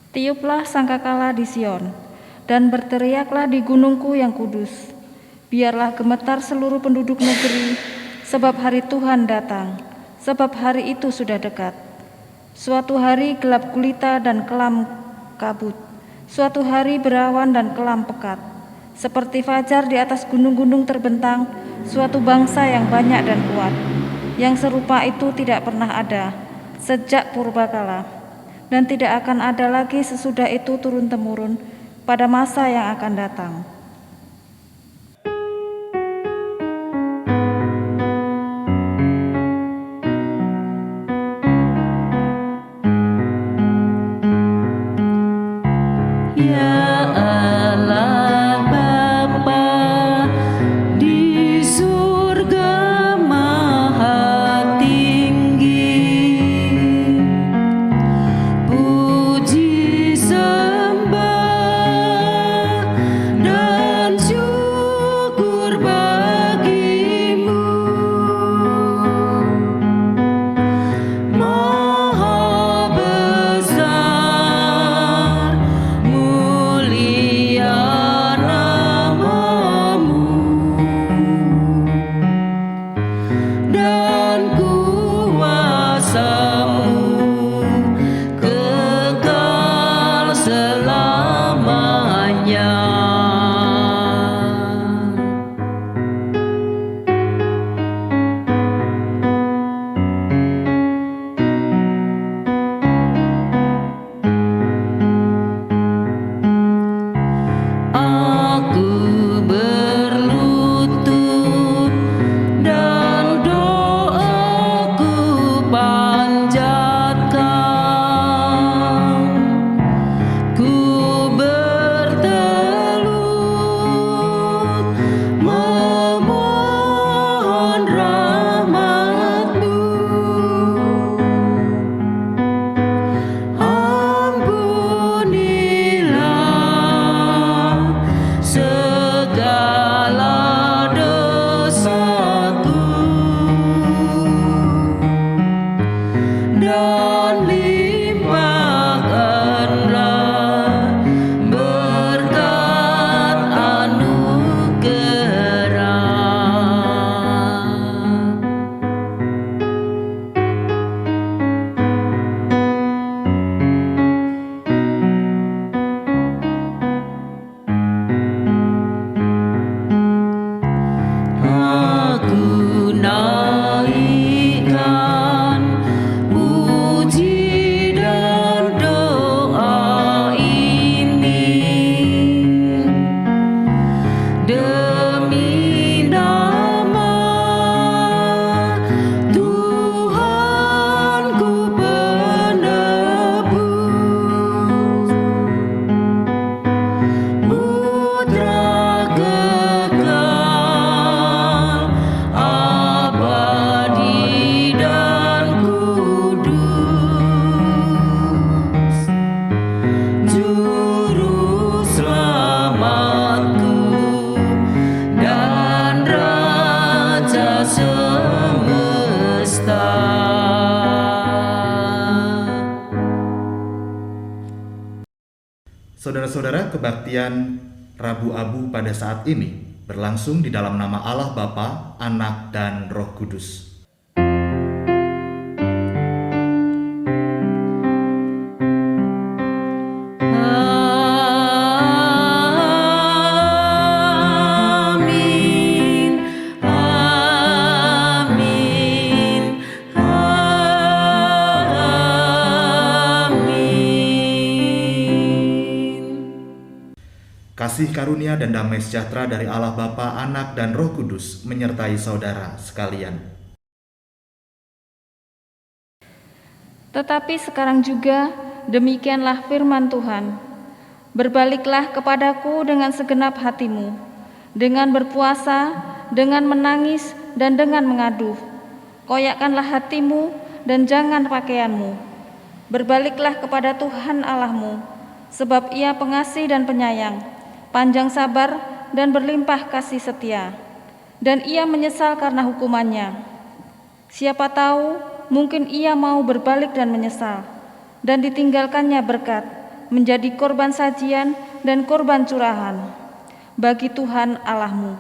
Tiuplah sangkakala di Sion, dan berteriaklah di gunungku yang kudus. Biarlah gemetar seluruh penduduk negeri, sebab hari Tuhan datang, sebab hari itu sudah dekat. Suatu hari gelap gulita dan kelam kabut, suatu hari berawan dan kelam pekat. Seperti fajar di atas gunung-gunung terbentang, suatu bangsa yang banyak dan kuat. Yang serupa itu tidak pernah ada sejak purbakala, dan tidak akan ada lagi sesudah itu turun-temurun pada masa yang akan datang. Ya Allah Bapa di surga maha tinggi, puji sembah dan syukur bagimu. Maha besar, mulia namamu, dan kuasa-Mu kekal selamanya. Aku berlutut dan doaku panjatkan, ku bertelut memohon rahmat-Mu. Ampunilah segala dosaku, dan limpahkanlah berkat anugerah. Aku naikkan puji dan doa ini demi nama Tuhanku penebus, Putra kekal, abadi dan kudus, Juru Selamatku dan Raja semesta. Saudara-saudara, kebaktian Rabu Abu pada saat ini berlangsung di dalam nama Allah Bapa, Anak, dan Roh Kudus. Amin, amin, amin. Kasih karunia dan damai sejahtera dari Allah Bapa, Anak, dan Roh Kudus menyertai saudara sekalian. Tetapi sekarang juga demikianlah firman Tuhan. Berbaliklah kepadaku dengan segenap hatimu, dengan berpuasa, dengan menangis, dan dengan mengadu. Koyakkanlah hatimu dan jangan pakaianmu. Berbaliklah kepada Tuhan Allahmu, sebab Ia pengasih dan penyayang, panjang sabar dan berlimpah kasih setia, dan Ia menyesal karena hukumannya. Siapa tahu mungkin Ia mau berbalik dan menyesal, dan ditinggalkannya berkat, menjadi korban sajian dan korban curahan bagi Tuhan Allahmu.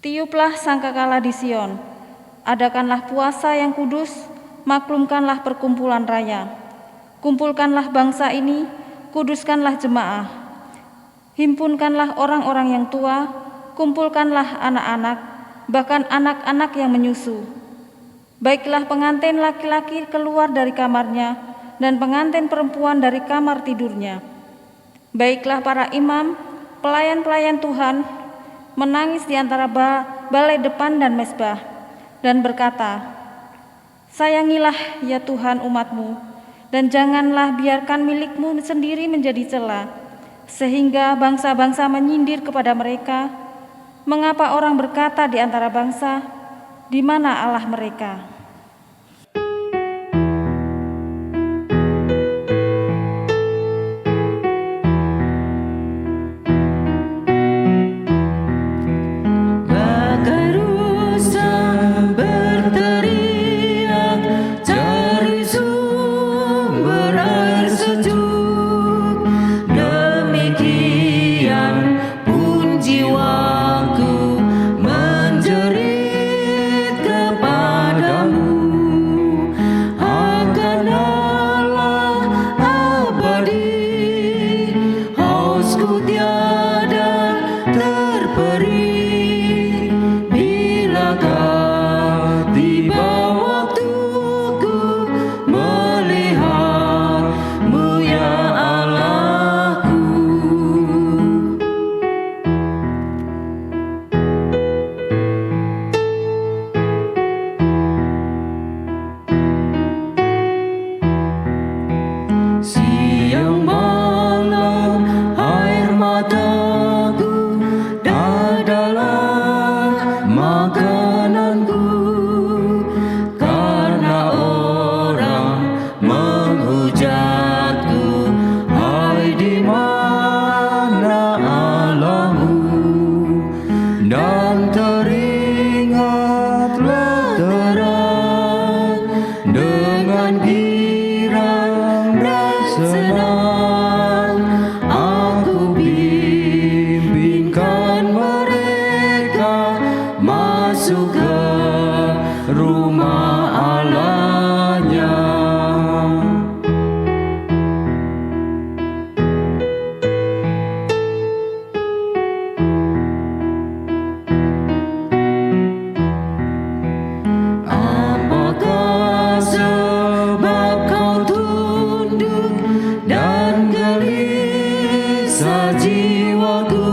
Tiuplah sangkakala di Sion, adakanlah puasa yang kudus, maklumkanlah perkumpulan raya. Kumpulkanlah bangsa ini, kuduskanlah jemaah. Himpunkanlah orang-orang yang tua, kumpulkanlah anak-anak, bahkan anak-anak yang menyusu. Baiklah pengantin laki-laki keluar dari kamarnya, dan pengantin perempuan dari kamar tidurnya. Baiklah para imam, pelayan-pelayan Tuhan, menangis di antara balai depan dan mezbah, dan berkata, "Sayangilah ya Tuhan umat-Mu, dan janganlah biarkan milik-Mu sendiri menjadi cela, sehingga bangsa-bangsa menyindir kepada mereka. Mengapa orang berkata di antara bangsa, di mana Allah mereka?" Bagai rusa berteriak cari sumber air sejuk, demikian pun jiwaku menjerit kepadamu akan Allah abadi, hausku tiada terperi. Bilakah tiba waktuku melihat-Mu ya Allahku? Siang malam air mataku adalah makananku, karena orang menghujatku, hai di mana Allahmu? Dan teringatlah terang dengan girang dan senang, aku bimbingkan mereka masuk ke rumah Allahnya. Apakah sebab kau tunduk dan gelisah jiwaku?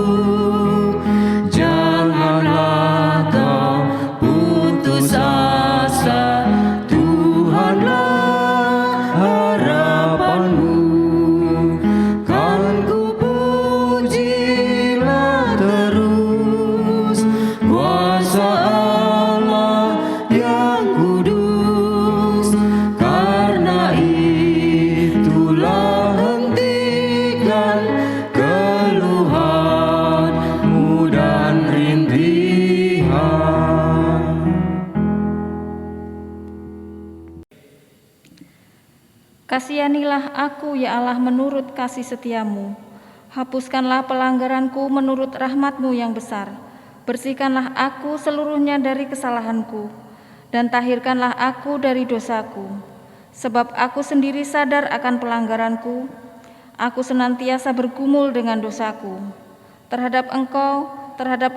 Janganlah kau putus asa, Tuhanlah harapanmu. Kan ku pujilah terus kuasa Allah yang kudus, karena itulah hentikan keluhanmu dan rintihan. Kasihanilah aku ya Allah menurut kasih setiamu. Hapuskanlah pelanggaranku menurut rahmat-Mu yang besar. Bersihkanlah aku seluruhnya dari kesalahanku, dan tahirkanlah aku dari dosaku. Sebab aku sendiri sadar akan pelanggaranku, aku senantiasa bergumul dengan dosaku. Terhadap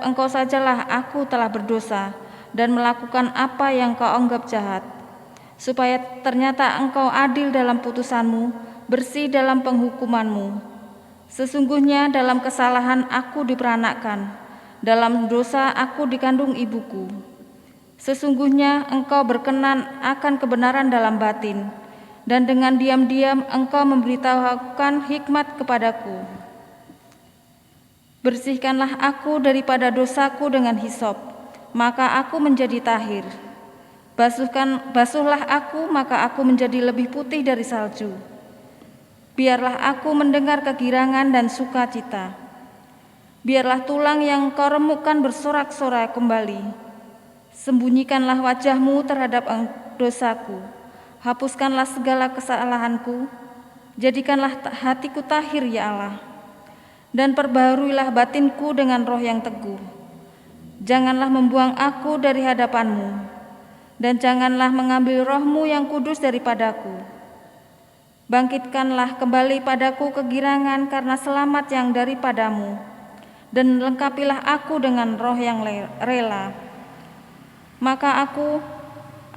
Engkau sajalah aku telah berdosa, dan melakukan apa yang Kau anggap jahat. Supaya ternyata Engkau adil dalam putusan-Mu, bersih dalam penghukuman-Mu. Sesungguhnya dalam kesalahan aku diperanakkan, dalam dosa aku dikandung ibuku. Sesungguhnya Engkau berkenan akan kebenaran dalam batin, dan dengan diam-diam Engkau memberitahukan hikmat kepadaku. Bersihkanlah aku daripada dosaku dengan hisop, maka aku menjadi tahir. Basuhlah aku, maka aku menjadi lebih putih dari salju. Biarlah aku mendengar kegirangan dan sukacita. Biarlah tulang yang Kau remukkan bersorak-sorai kembali. Sembunyikanlah wajah-Mu terhadap dosaku. Hapuskanlah segala kesalahanku. Jadikanlah hatiku tahir ya Allah, dan perbaharuilah batinku dengan roh yang teguh. Janganlah membuang aku dari hadapan-Mu, dan janganlah mengambil roh-Mu yang kudus daripadaku. Bangkitkanlah kembali padaku kegirangan karena selamat yang daripadamu, dan lengkapilah aku dengan roh yang rela. Maka aku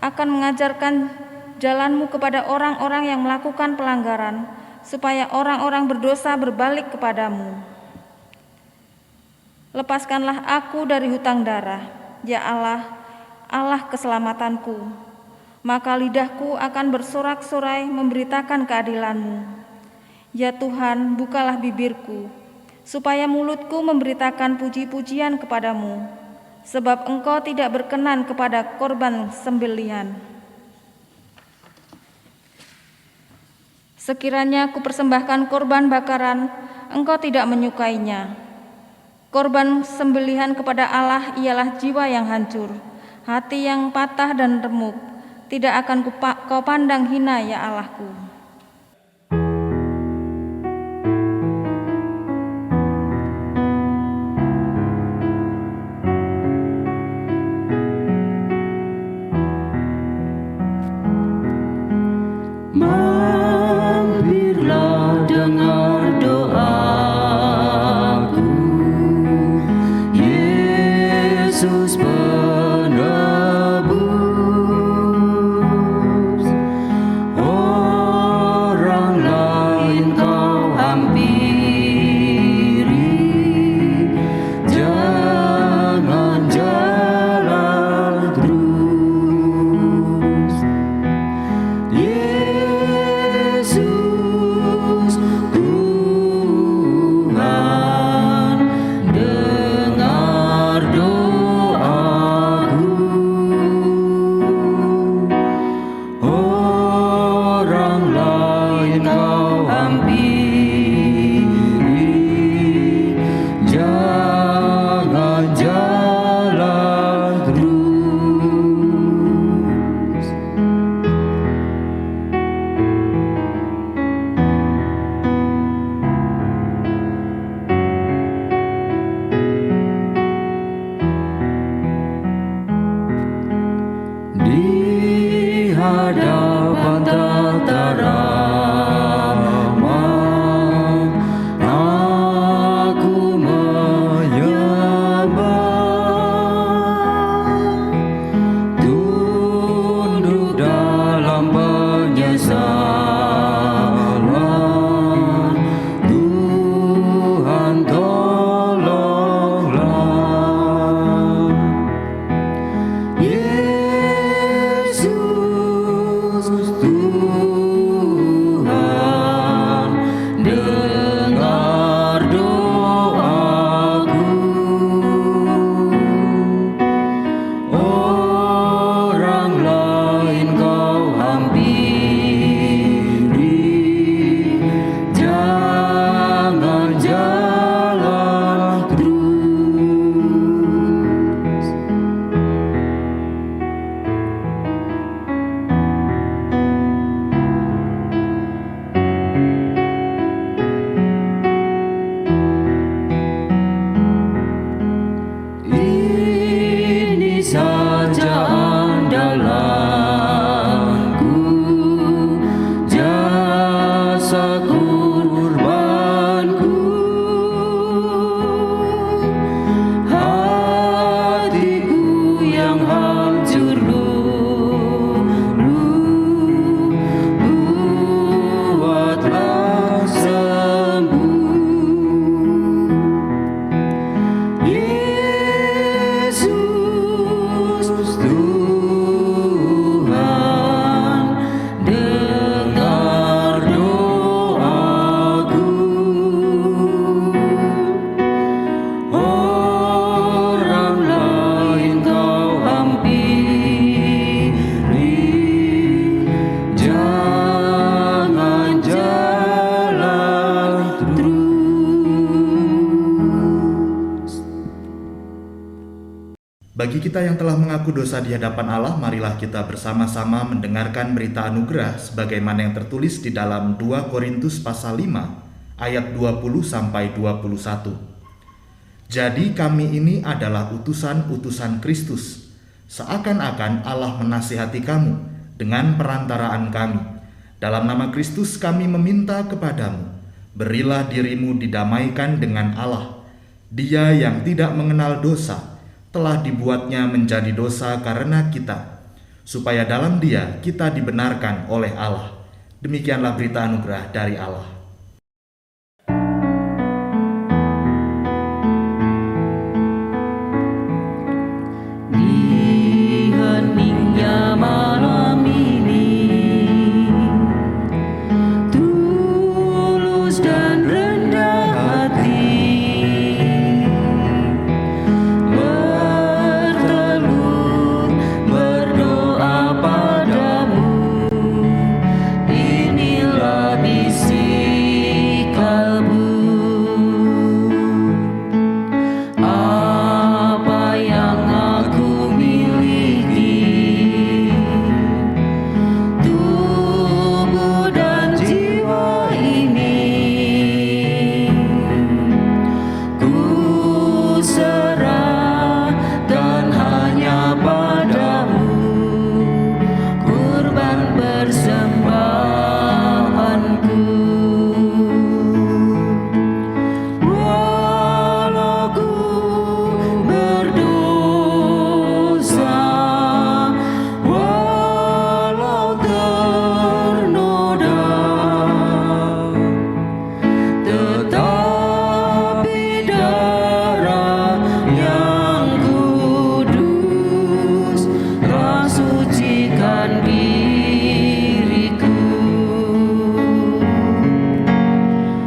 akan mengajarkan jalan-Mu kepada orang-orang yang melakukan pelanggaran, supaya orang-orang berdosa berbalik kepadamu. Lepaskanlah aku dari hutang darah, ya Allah, Allah keselamatanku. Maka lidahku akan bersorak-sorai memberitakan keadilan-Mu. Ya Tuhan, bukalah bibirku, supaya mulutku memberitakan puji-pujian kepadamu, sebab Engkau tidak berkenan kepada korban sembelihan. Sekiranya ku persembahkan korban bakaran, Engkau tidak menyukainya. Korban sembelihan kepada Allah ialah jiwa yang hancur, hati yang patah dan remuk. Tidak akan Kau pandang hina ya Allahku. Mampirlah dengar doaku, Yesus penebus. Oh Bagi kita yang telah mengaku dosa di hadapan Allah, marilah kita bersama-sama mendengarkan berita anugerah sebagaimana yang tertulis di dalam 2 Korintus pasal 5 ayat 20 sampai 21. Jadi kami ini adalah utusan-utusan Kristus, seakan-akan Allah menasihati kamu dengan perantaraan kami. Dalam nama Kristus kami meminta kepadamu, berilah dirimu didamaikan dengan Allah. Dia yang tidak mengenal dosa telah dibuatnya menjadi dosa karena kita, supaya dalam Dia kita dibenarkan oleh Allah. Demikianlah berita anugerah dari Allah. Di heningnya malam ini, tulus dan rendah hati, berteluh berdoa padamu. Inilah bisi kalbu. Apa yang aku miliki, tubuh dan jiwa ini, ku serahkan hanya padamu, kurban persembahanku. Walau ku berdosa, walau ternoda, tetapi darah yang kudus rasucikan diriku,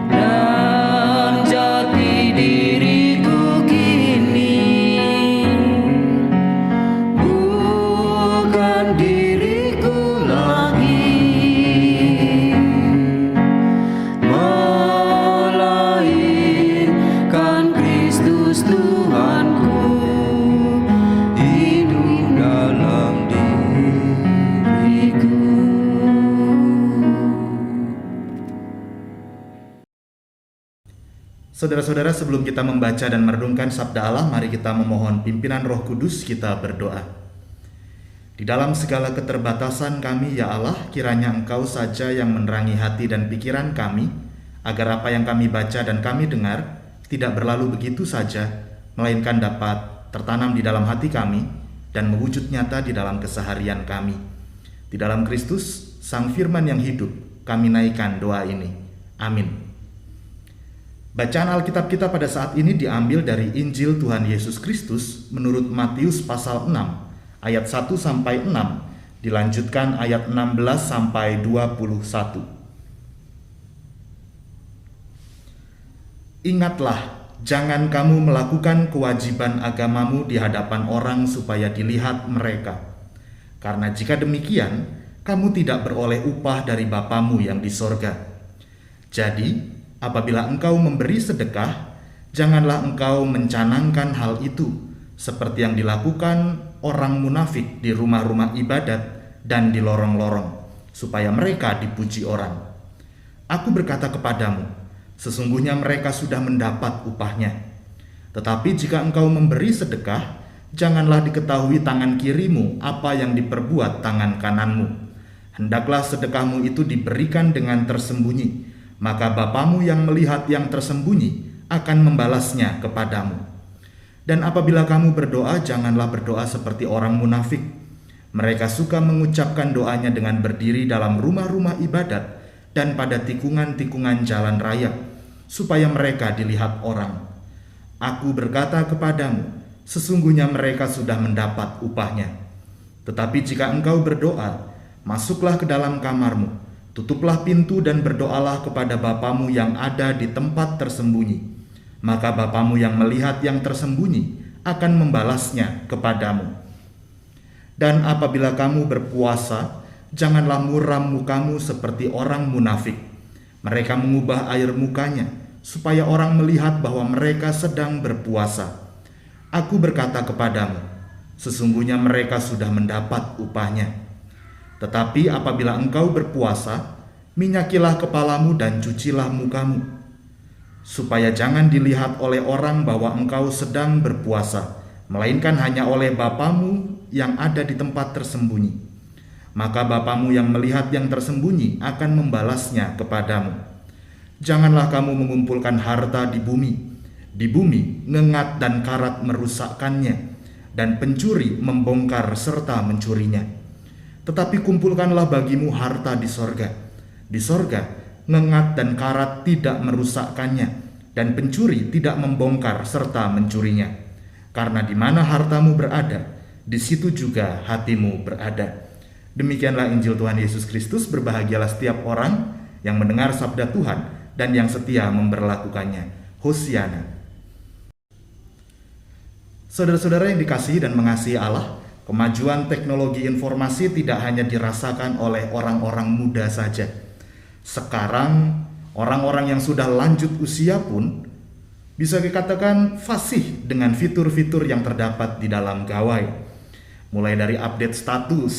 dan jati diriku kini bukan diriku lagi, melainkan Kristus Tuhanku hidup dalam diriku. Saudara-saudara, sebelum kita membaca dan merenungkan sabda Allah, mari kita memohon pimpinan Roh Kudus. Kita berdoa. Di dalam segala keterbatasan kami, ya Allah, kiranya Engkau saja yang menerangi hati dan pikiran kami, agar apa yang kami baca dan kami dengar tidak berlalu begitu saja, melainkan dapat tertanam di dalam hati kami dan mewujud nyata di dalam keseharian kami. Di dalam Kristus, Sang Firman yang hidup, kami naikkan doa ini. Amin. Bacaan Alkitab kita pada saat ini diambil dari Injil Tuhan Yesus Kristus menurut Matius pasal 6 ayat 1 sampai 6, dilanjutkan ayat 16 sampai 21. Ingatlah, jangan kamu melakukan kewajiban agamamu di hadapan orang supaya dilihat mereka. Karena jika demikian, kamu tidak beroleh upah dari Bapamu yang di sorga. Jadi, apabila engkau memberi sedekah, janganlah engkau mencanangkan hal itu, seperti yang dilakukan orang munafik di rumah-rumah ibadat dan di lorong-lorong, supaya mereka dipuji orang. Aku berkata kepadamu, sesungguhnya mereka sudah mendapat upahnya. Tetapi jika engkau memberi sedekah, janganlah diketahui tangan kirimu apa yang diperbuat tangan kananmu. Hendaklah sedekahmu itu diberikan dengan tersembunyi, maka Bapamu yang melihat yang tersembunyi akan membalasnya kepadamu. Dan apabila kamu berdoa, janganlah berdoa seperti orang munafik. Mereka suka mengucapkan doanya dengan berdiri dalam rumah-rumah ibadat dan pada tikungan-tikungan jalan raya, supaya mereka dilihat orang. Aku berkata kepadamu, sesungguhnya mereka sudah mendapat upahnya. Tetapi jika engkau berdoa, masuklah ke dalam kamarmu, tutuplah pintu dan berdoalah kepada Bapamu yang ada di tempat tersembunyi. Maka Bapamu yang melihat yang tersembunyi akan membalasnya kepadamu. Dan apabila kamu berpuasa, janganlah muram mukamu seperti orang munafik. Mereka mengubah air mukanya, supaya orang melihat bahwa mereka sedang berpuasa. Aku berkata kepadamu, Sesungguhnya mereka sudah mendapat upahnya. Tetapi apabila engkau berpuasa, minyakilah kepalamu dan cucilah mukamu, supaya jangan dilihat oleh orang bahwa engkau sedang berpuasa, melainkan hanya oleh Bapamu yang ada di tempat tersembunyi. Maka Bapamu yang melihat yang tersembunyi akan membalasnya kepadamu. Janganlah kamu mengumpulkan harta di bumi. Di bumi ngengat dan karat merusakkannya, dan pencuri membongkar serta mencurinya. Tetapi kumpulkanlah bagimu harta di sorga. Di sorga ngengat dan karat tidak merusakkannya, dan pencuri tidak membongkar serta mencurinya. Karena di mana hartamu berada, di situ juga hatimu berada. Demikianlah Injil Tuhan Yesus Kristus. Berbahagialah setiap orang yang mendengar sabda Tuhan dan yang setia memberlakukannya. Hosiana. Saudara-saudara yang dikasihi dan mengasihi Allah, kemajuan teknologi informasi tidak hanya dirasakan oleh orang-orang muda saja. Sekarang orang-orang yang sudah lanjut usia pun bisa dikatakan fasih dengan fitur-fitur yang terdapat di dalam gawai. Mulai dari update status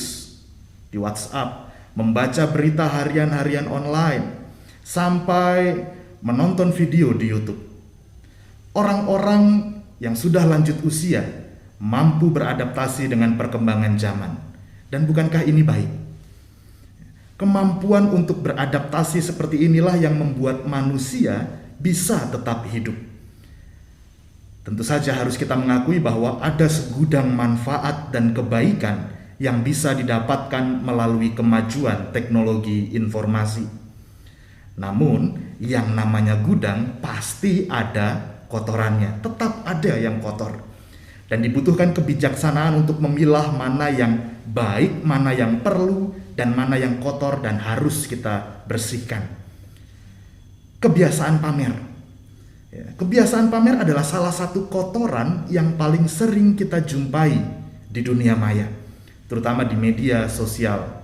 di WhatsApp, membaca berita harian-harian online, sampai menonton video di YouTube. Orang-orang yang sudah lanjut usia mampu beradaptasi dengan perkembangan zaman. Dan bukankah ini baik? Kemampuan untuk beradaptasi seperti inilah yang membuat manusia bisa tetap hidup. Tentu saja harus kita mengakui bahwa ada segudang manfaat dan kebaikan yang bisa didapatkan melalui kemajuan teknologi informasi. Namun, yang namanya gudang pasti ada kotorannya, tetap ada yang kotor. Dan dibutuhkan kebijaksanaan untuk memilah mana yang baik, mana yang perlu, dan mana yang kotor dan harus kita bersihkan. Kebiasaan pamer. Kebiasaan pamer adalah salah satu kotoran yang paling sering kita jumpai di dunia maya, terutama di media sosial.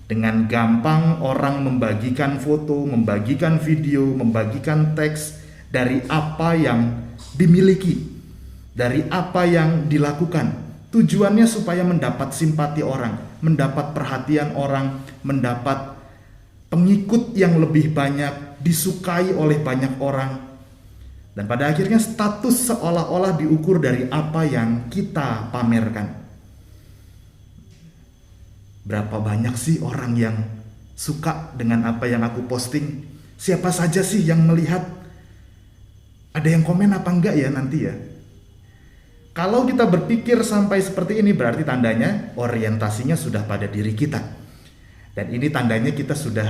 Dengan gampang orang membagikan foto, membagikan video, membagikan teks dari apa yang dimiliki, dari apa yang dilakukan. Tujuannya supaya mendapat simpati orang, mendapat perhatian orang, mendapat pengikut yang lebih banyak, disukai oleh banyak orang. Dan pada akhirnya status seolah-olah diukur dari apa yang kita pamerkan. Berapa banyak sih orang yang suka dengan apa yang aku posting? Siapa saja sih yang melihat? Ada yang komen apa enggak ya nanti ya? Kalau kita berpikir sampai seperti ini, berarti tandanya orientasinya sudah pada diri kita. Dan ini tandanya kita sudah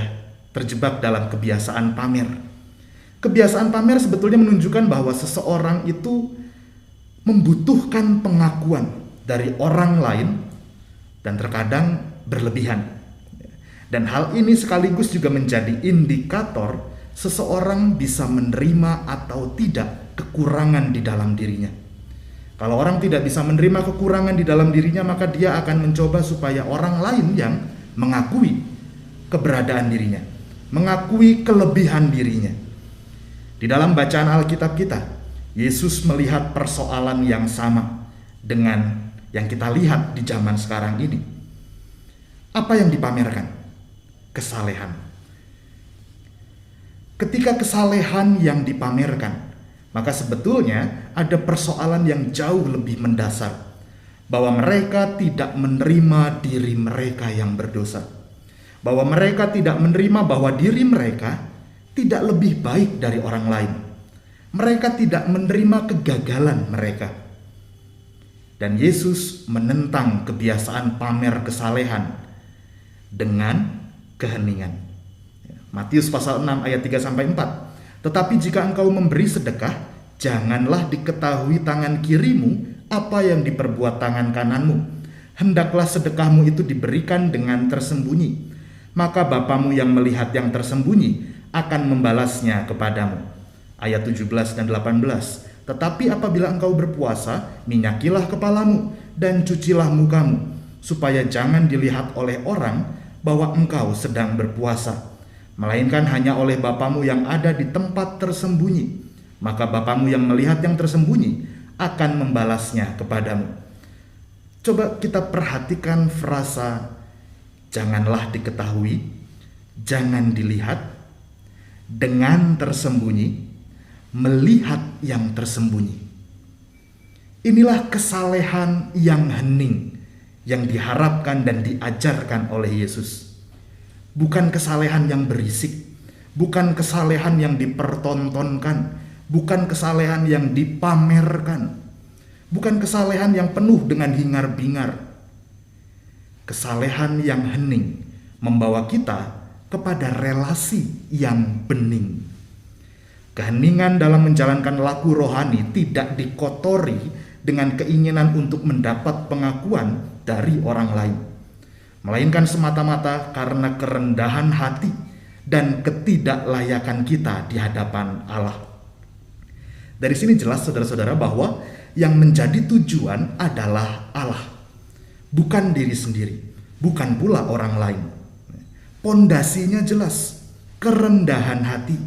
terjebak dalam kebiasaan pamer. Kebiasaan pamer sebetulnya menunjukkan bahwa seseorang itu membutuhkan pengakuan dari orang lain dan terkadang berlebihan. Dan hal ini sekaligus juga menjadi indikator seseorang bisa menerima atau tidak kekurangan di dalam dirinya. Kalau orang tidak bisa menerima kekurangan di dalam dirinya, maka dia akan mencoba supaya orang lain yang mengakui keberadaan dirinya, mengakui kelebihan dirinya. Di dalam bacaan Alkitab kita, Yesus melihat persoalan yang sama dengan yang kita lihat di zaman sekarang ini. Apa yang dipamerkan? Kesalehan. Ketika kesalehan yang dipamerkan, maka sebetulnya ada persoalan yang jauh lebih mendasar, bahwa mereka tidak menerima diri mereka yang berdosa, bahwa mereka tidak menerima bahwa diri mereka tidak lebih baik dari orang lain. Mereka tidak menerima kegagalan mereka. Dan Yesus menentang kebiasaan pamer kesalehan dengan keheningan. Matius pasal 6 ayat 3-4. Tetapi jika engkau memberi sedekah, janganlah diketahui tangan kirimu apa yang diperbuat tangan kananmu. Hendaklah sedekahmu itu diberikan dengan tersembunyi. Maka Bapamu yang melihat yang tersembunyi akan membalasnya kepadamu. Ayat 17 dan 18. Tetapi apabila engkau berpuasa, minyakilah kepalamu dan cucilah mukamu, supaya jangan dilihat oleh orang bahwa engkau sedang berpuasa, melainkan hanya oleh Bapamu yang ada di tempat tersembunyi. Maka Bapamu yang melihat yang tersembunyi akan membalasnya kepadamu. Coba kita perhatikan frasa janganlah diketahui, jangan dilihat, dengan tersembunyi, melihat yang tersembunyi. Inilah kesalehan yang hening yang diharapkan dan diajarkan oleh Yesus. Bukan kesalehan yang berisik, bukan kesalehan yang dipertontonkan, bukan kesalehan yang dipamerkan, bukan kesalehan yang penuh dengan hingar-bingar. Kesalehan yang hening membawa kita kepada relasi yang bening. Keheningan dalam menjalankan laku rohani tidak dikotori dengan keinginan untuk mendapat pengakuan dari orang lain, melainkan semata-mata karena kerendahan hati dan ketidaklayakan kita di hadapan Allah. Dari sini jelas saudara-saudara bahwa yang menjadi tujuan adalah Allah, bukan diri sendiri, bukan pula orang lain. Pondasinya jelas, kerendahan hati,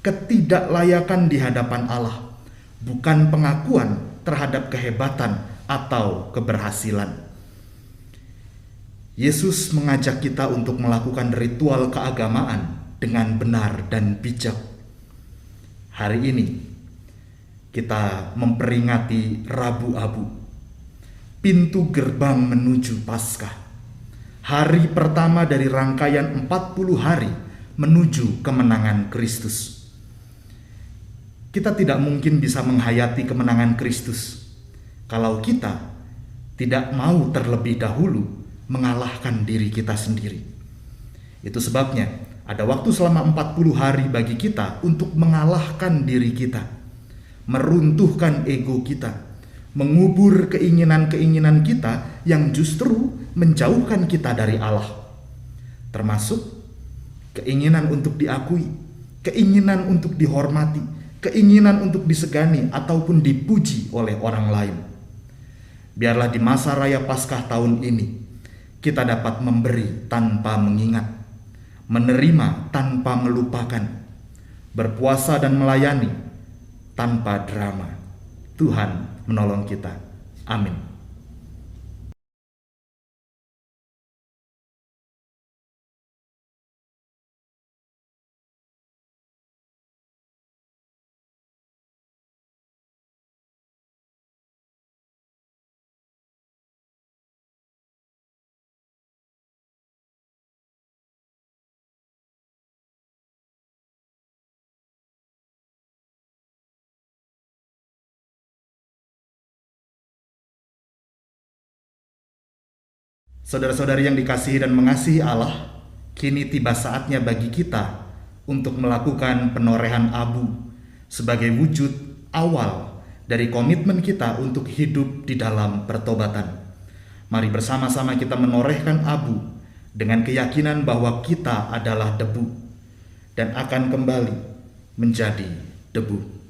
ketidaklayakan di hadapan Allah, bukan pengakuan terhadap kehebatan atau keberhasilan. Yesus mengajak kita untuk melakukan ritual keagamaan dengan benar dan bijak. Hari ini kita memperingati Rabu Abu, pintu gerbang menuju Paskah. Hari pertama dari rangkaian 40 hari menuju kemenangan Kristus. Kita tidak mungkin bisa menghayati kemenangan Kristus kalau kita tidak mau terlebih dahulu mengalahkan diri kita sendiri. Itu sebabnya ada waktu selama 40 hari bagi kita untuk mengalahkan diri kita, meruntuhkan ego kita, mengubur keinginan-keinginan kita yang justru menjauhkan kita dari Allah, termasuk keinginan untuk diakui, keinginan untuk dihormati, keinginan untuk disegani ataupun dipuji oleh orang lain. Biarlah di masa raya Paskah tahun ini kita dapat memberi tanpa mengingat, menerima tanpa melupakan, berpuasa dan melayani tanpa drama. Tuhan menolong kita. Amin. Saudara-saudari yang dikasihi dan mengasihi Allah, kini tiba saatnya bagi kita untuk melakukan penorehan abu sebagai wujud awal dari komitmen kita untuk hidup di dalam pertobatan. Mari bersama-sama kita menorehkan abu dengan keyakinan bahwa kita adalah debu dan akan kembali menjadi debu.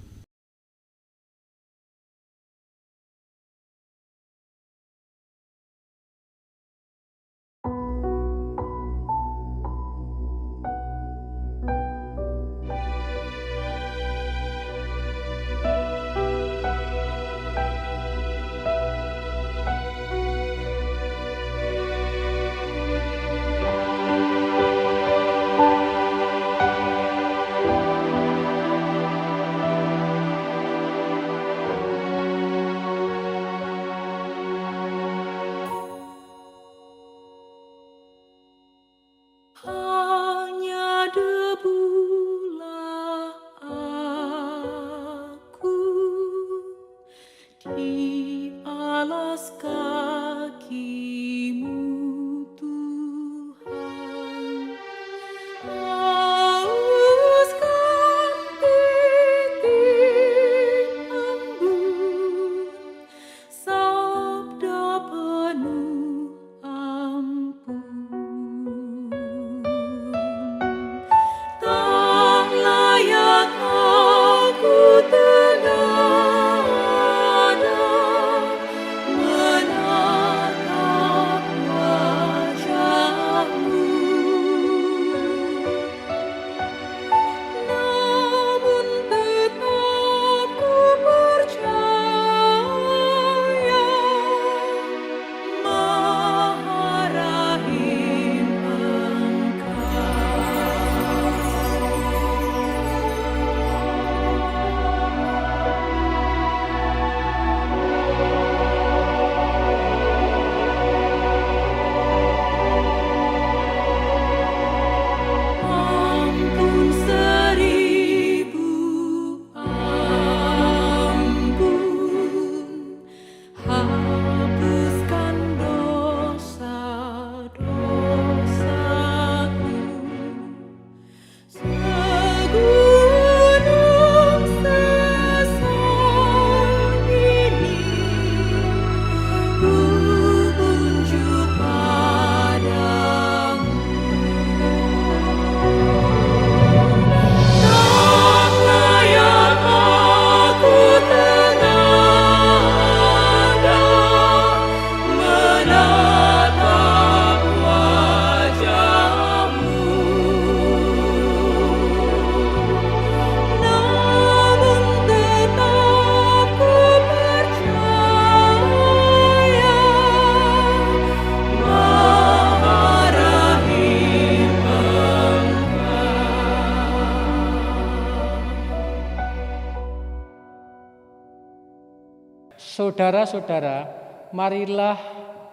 Hanya debulah aku di alas kaki-Mu, Tuhan. Hauskan titik embun sabda penuh ampun. Tak layak aku tengadah Saudara-saudara, marilah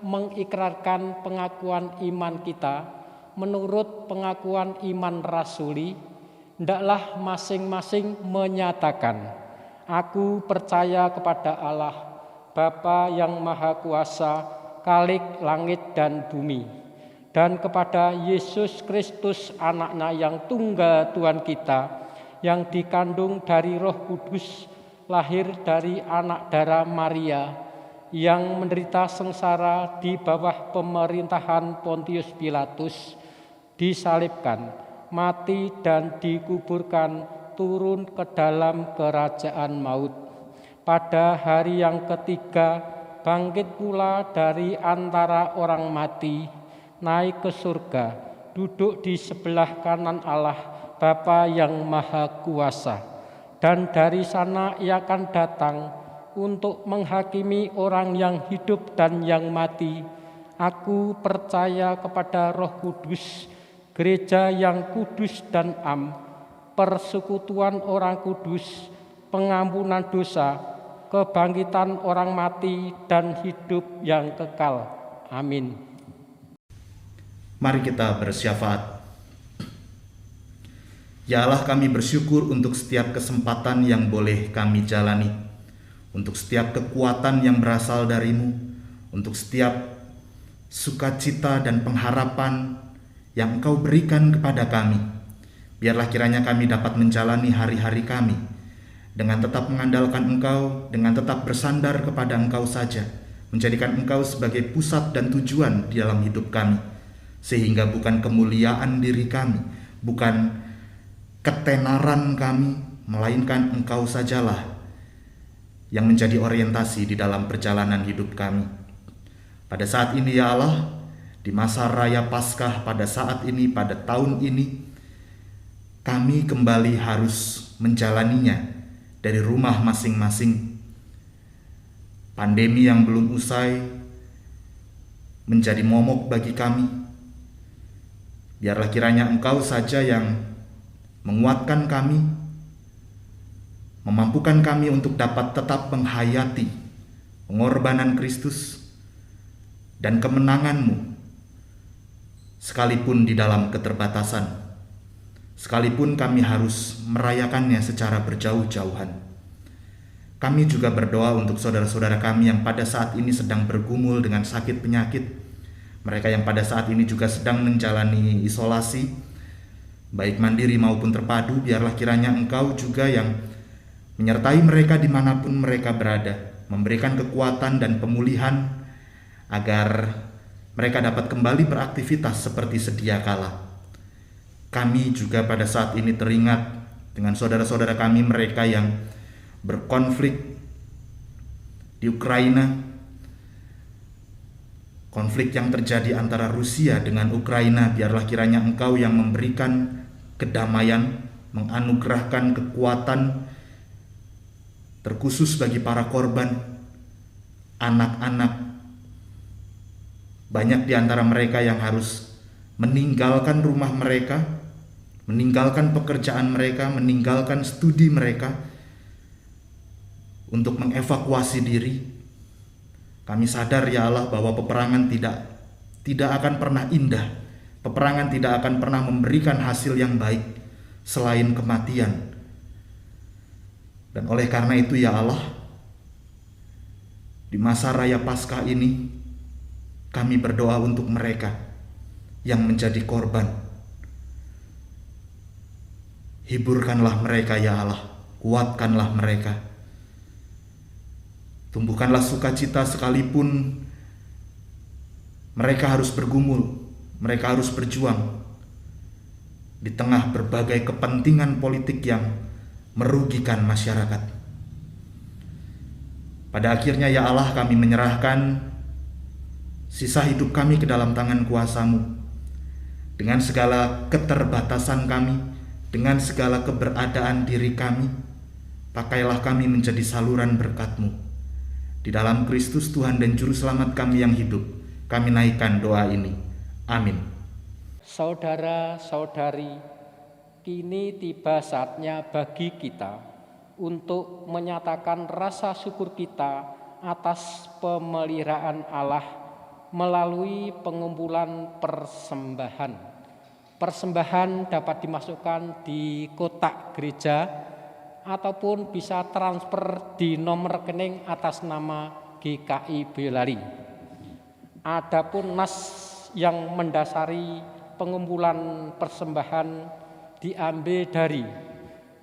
mengikrarkan pengakuan iman kita menurut pengakuan iman rasuli. Hendaklah masing-masing menyatakan, "Aku percaya kepada Allah, Bapa yang Maha Kuasa, Khalik langit dan bumi, dan kepada Yesus Kristus anaknya yang tunggal Tuhan kita, yang dikandung dari Roh Kudus, lahir dari anak darah Maria, yang menderita sengsara di bawah pemerintahan Pontius Pilatus, disalibkan, mati dan dikuburkan, turun ke dalam kerajaan maut. Pada hari yang ketiga bangkit pula dari antara orang mati, naik ke surga, duduk di sebelah kanan Allah Bapa yang Maha Kuasa. Dan dari sana ia akan datang untuk menghakimi orang yang hidup dan yang mati. Aku percaya kepada Roh Kudus, gereja yang kudus dan am, persekutuan orang kudus, pengampunan dosa, kebangkitan orang mati, dan hidup yang kekal. Amin. Mari kita bersyafaat. Ya Allah, kami bersyukur untuk setiap kesempatan yang boleh kami jalani, untuk setiap kekuatan yang berasal dari-Mu, untuk setiap sukacita dan pengharapan yang Engkau berikan kepada kami. Biarlah kiranya kami dapat menjalani hari-hari kami dengan tetap mengandalkan Engkau, dengan tetap bersandar kepada Engkau saja, menjadikan Engkau sebagai pusat dan tujuan di dalam hidup kami, sehingga bukan kemuliaan diri kami, bukan ketenaran kami, melainkan Engkau sajalah yang menjadi orientasi di dalam perjalanan hidup kami. Pada saat ini ya Allah, di masa raya Paskah pada saat ini, pada tahun ini, kami kembali harus menjalaninya dari rumah masing-masing. Pandemi yang belum usai menjadi momok bagi kami. Biarlah kiranya Engkau saja yang menguatkan kami, memampukan kami untuk dapat tetap menghayati pengorbanan Kristus dan kemenangan-Mu, sekalipun di dalam keterbatasan, sekalipun kami harus merayakannya secara berjauh-jauhan. Kami juga berdoa untuk saudara-saudara kami yang pada saat ini sedang bergumul dengan sakit penyakit, mereka yang pada saat ini juga sedang menjalani isolasi, baik mandiri maupun terpadu. Biarlah kiranya Engkau juga yang menyertai mereka dimanapun mereka berada, memberikan kekuatan dan pemulihan agar mereka dapat kembali beraktivitas seperti sedia kala. Kami juga pada saat ini teringat dengan saudara-saudara kami mereka yang berkonflik di Ukraina, konflik yang terjadi antara Rusia dengan Ukraina. Biarlah kiranya Engkau yang memberikan kedamaian, menganugerahkan kekuatan terkhusus bagi para korban, anak-anak. Banyak di antara mereka yang harus meninggalkan rumah mereka, meninggalkan pekerjaan mereka, meninggalkan studi mereka untuk mengevakuasi diri. Kami sadar ya Allah bahwa peperangan tidak akan pernah indah. Peperangan tidak akan pernah memberikan hasil yang baik selain kematian. Dan oleh karena itu ya Allah, di masa raya Paskah ini kami berdoa untuk mereka yang menjadi korban. Hiburkanlah mereka ya Allah, kuatkanlah mereka. Tumbuhkanlah sukacita sekalipun mereka harus bergumul, mereka harus berjuang di tengah berbagai kepentingan politik yang merugikan masyarakat. Pada akhirnya ya Allah, kami menyerahkan sisa hidup kami ke dalam tangan kuasa-Mu. Dengan segala keterbatasan kami, dengan segala keberadaan diri kami, pakailah kami menjadi saluran berkat-Mu. Di dalam Kristus Tuhan dan Juru Selamat kami yang hidup, kami naikkan doa ini. Amin. Saudara-saudari, kini tiba saatnya bagi kita untuk menyatakan rasa syukur kita atas pemeliharaan Allah melalui pengumpulan persembahan. Persembahan dapat dimasukkan di kotak gereja ataupun bisa transfer di nomor rekening atas nama GKI Boyolali. Adapun nas yang mendasari pengumpulan persembahan diambil dari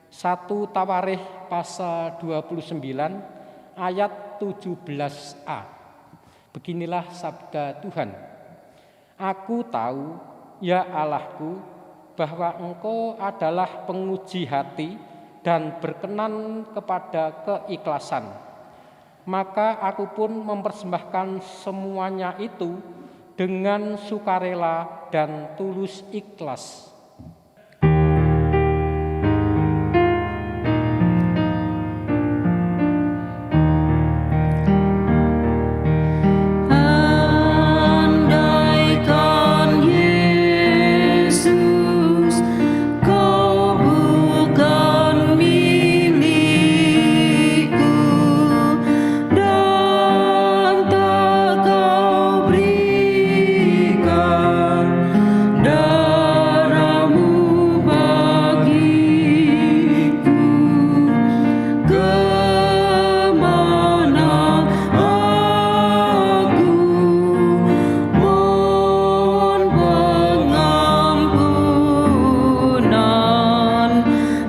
1 Tawarikh pasal 29 ayat 17a. Beginilah sabda Tuhan. Aku tahu, ya Allahku, bahwa Engkau adalah penguji hati dan berkenan kepada keikhlasan. Maka aku pun mempersembahkan semuanya itu dengan sukarela dan tulus ikhlas. Andaikan Yesus, Kau bukan milikku, dan tak Kau berikan darah-Mu bagiku, kemana aku mohon pengampunan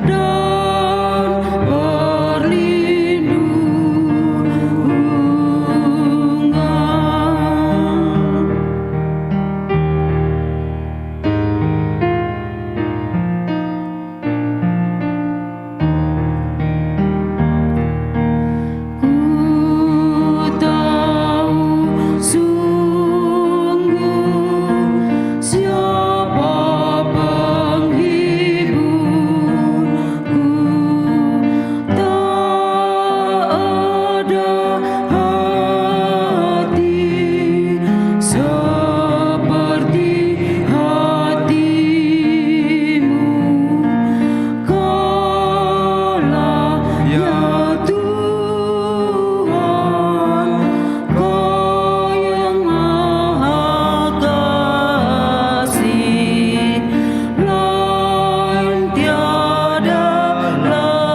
dan perlindungan. Ku tahu sungguh siapa penghiburku, tak ada hati seperti hati-Mu. Kaulah ya Tuhan, Kau yang Maha Kasih, lain tiada lagi.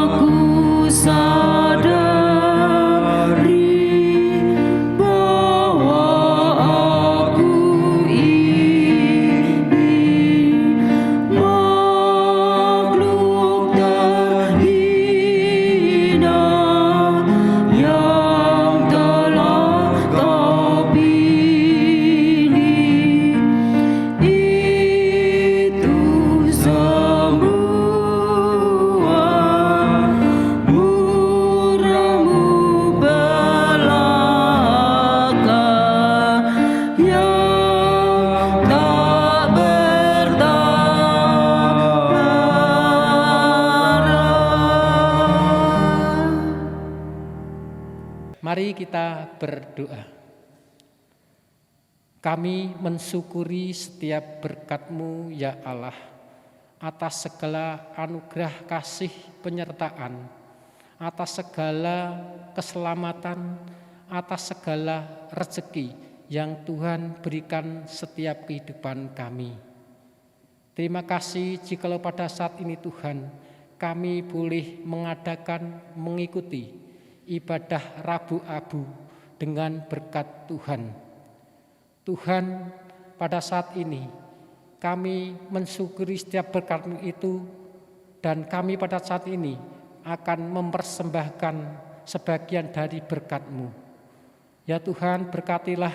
Aku sadari bahwa aku ini makhluk terhina yang telah Kau pilih. Itu semua murah-Mu belaka yang tak bertara. Mari kita berdoa. Kami mensyukuri setiap berkat-Mu ya Allah, atas segala anugerah kasih penyertaan, atas segala keselamatan, atas segala rezeki yang Tuhan berikan setiap kehidupan kami. Terima kasih jikalau pada saat ini Tuhan, kami boleh mengikuti ibadah Rabu Abu dengan berkat Tuhan. Tuhan, pada saat ini kami mensyukuri setiap berkat-Mu itu, dan kami pada saat ini akan mempersembahkan sebagian dari berkat-Mu. Ya Tuhan, berkatilah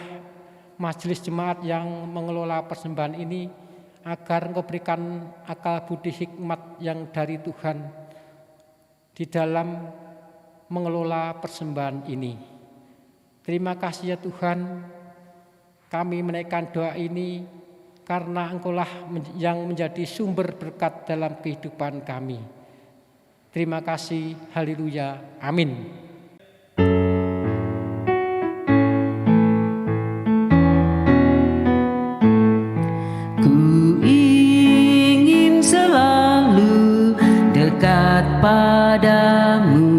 majelis jemaat yang mengelola persembahan ini, agar Engkau berikan akal budi hikmat yang dari Tuhan di dalam mengelola persembahan ini. Terima kasih ya Tuhan, kami menaikkan doa ini karena Engkau-lah yang menjadi sumber berkat dalam kehidupan kami. Terima kasih, haleluya, amin. padamu.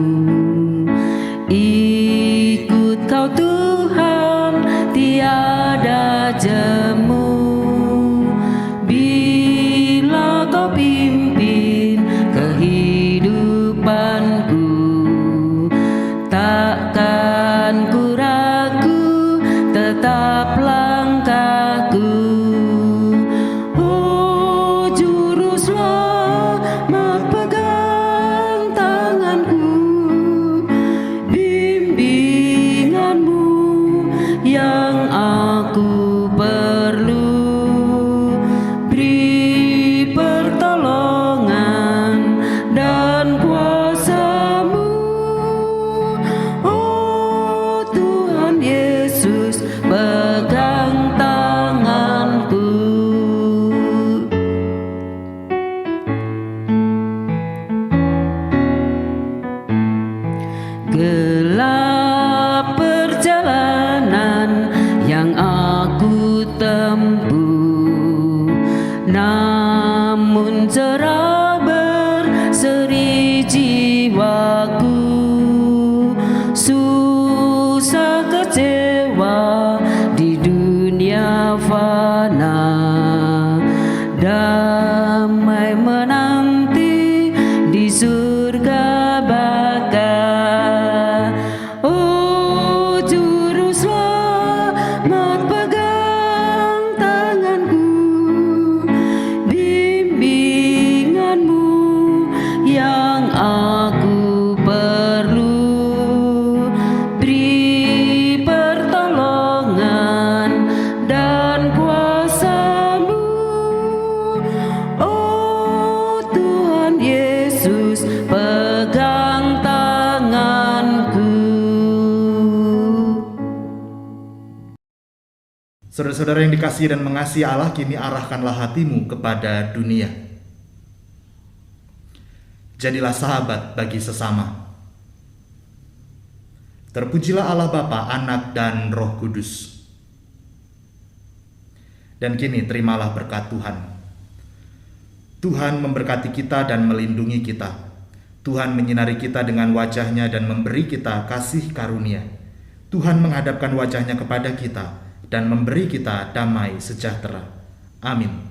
Ikut kau Tuhan, tiada jemu. Bila kau pimpin kehidupanku, takkan ku ragu, tetap langkahku. Oh juru selamat, pegang tanganku, bimbinganmu yang aku perlu. Beri pertolongan dan kuasa-Mu, oh Tuhan Yesus, pegang tanganku. Gelap perjalanan yang aku tempuh, namun cerah berseri jiwaku. Susah kecewa di dunia fana, damai menanti di surga baka. Oh juru selamat, pegang tanganku, bimbinganmu yang aku perlu. Beri pertolongan dan kuasa-Mu, oh Tuhan Yesus, pegang tanganku. Saudara-saudara yang dikasihi dan mengasihi Allah, kini arahkanlah hatimu kepada dunia. Jadilah sahabat bagi sesama. Terpujilah Allah Bapa, Anak, dan Roh Kudus. Dan kini terimalah berkat Tuhan. Tuhan memberkati kita dan melindungi kita. Tuhan menyinari kita dengan wajah-Nya dan memberi kita kasih karunia. Tuhan menghadapkan wajah-Nya kepada kita dan memberi kita damai sejahtera. Amin.